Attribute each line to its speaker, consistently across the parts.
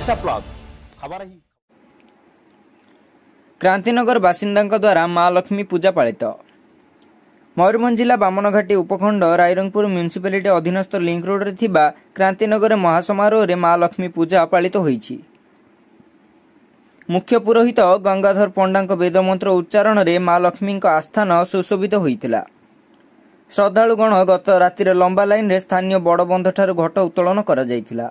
Speaker 1: Odisha plus खबर ही
Speaker 2: क्रांतिनगर बासिंदा द्वारा माँ लक्ष्मी पूजा पालित। मयूरभंज जिला बामनघाटी उपखंड रायरंगपुर म्यूनिसिपालिटी अधीनस्थ लिंक रोड रे थिबा क्रांतिनगर महासमारोह रे माँ लक्ष्मी पूजा पालित होईछि। मुख्य पुरोहित गंगाधर पंडा वेदमंत्र उच्चारण रे माँ लक्ष्मी आस्थान सुशोभित होइतिला। श्रद्धालुगण गत रातिर लंबा लाइन रे स्थानीय बड़ बंध ठारू घट उत्तोलन करा जायतिला।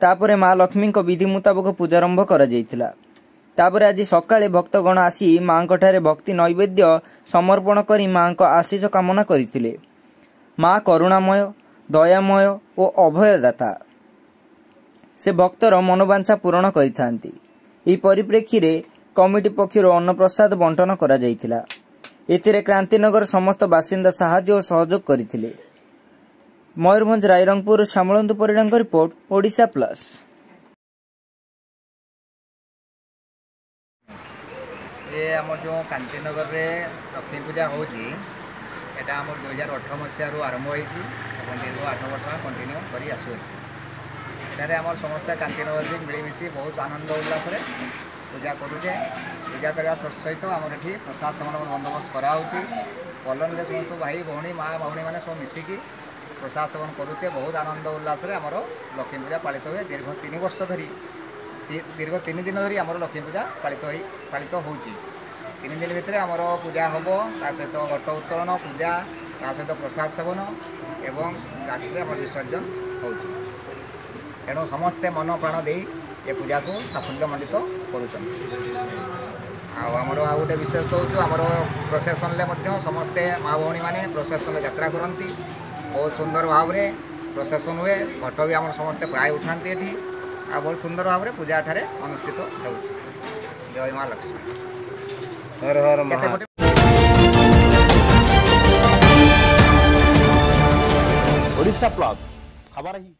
Speaker 2: तापरे माँ लक्ष्मी विधि मुताबक पूजारंभ करा जायतिला। तापरे आज सकाळे भक्तगण आसी माँ भक्ति नैवेद्य समर्पण करी माँ आशीष कामना करथिले। माँ करुणामय दयामय और अभयदाता से भक्तर मनोवांछा पूरण करिथांती। ई परिप्रेक्षी रे कमिटी पक्षरु अन्नप्रसाद बंटन करा जायतिला। एथिरे क्रांतिनगर समस्त बासिंदा साहाय्य और सहयोग करथिले। मयूरभंज रायरंगपुर श्यामलंदु परिडांग रिपोर्ट ओडिशा प्लस।
Speaker 3: ये आम जो क्रांतिनगर में लक्ष्मी पूजा होची एटा आम 2018 मसीह आरंभ होती दीर्घ 8 वर्ष कंटिन्यू कर आसुचे। आम समस्त क्रांतिनगर मिलमिशी बहुत आनंद उल्लास पूजा करुचे। पूजा करने सहित आम ये प्रसाद सेवन बंदोबस्त कराऊँगी। कॉलोनी में समस्त भाई भौणी माँ भौणी मैंने सब मिसिकी प्रसाद सेवन करुचे। बहुत आनंद उल्लास आमर लक्ष्मी पूजा पालित हुए। दीर्घ 3 वर्ष धरी दीर्घ 3 दिन धरी आमर लक्ष्मी पूजा पालित होची। 3 दिन भितर आमर पूजा हम ता सहित घट उत्तोलन पूजा ता सहित प्रसाद सेवन एवं लास्ट आम विसर्जन होची। तेणु समस्ते मन प्राण दे ये पूजा को साफल्यमंडित आमर आ गोटे विशेष कहूँ आमर प्रोसेसन समस्ते माँ भौणी मैंने प्रोसेसन यात्रा करती। बहुत सुंदर भाव में प्रोसेसन हुए। घट भी आम समस्ते प्राय उठाती ये आ बहुत सुंदर भाव में पूजा ठारे अनुष्ठित हो। जय माँ लक्ष्मी।
Speaker 4: हर हर महादेव।
Speaker 1: ओडिशा प्लस खबर ही।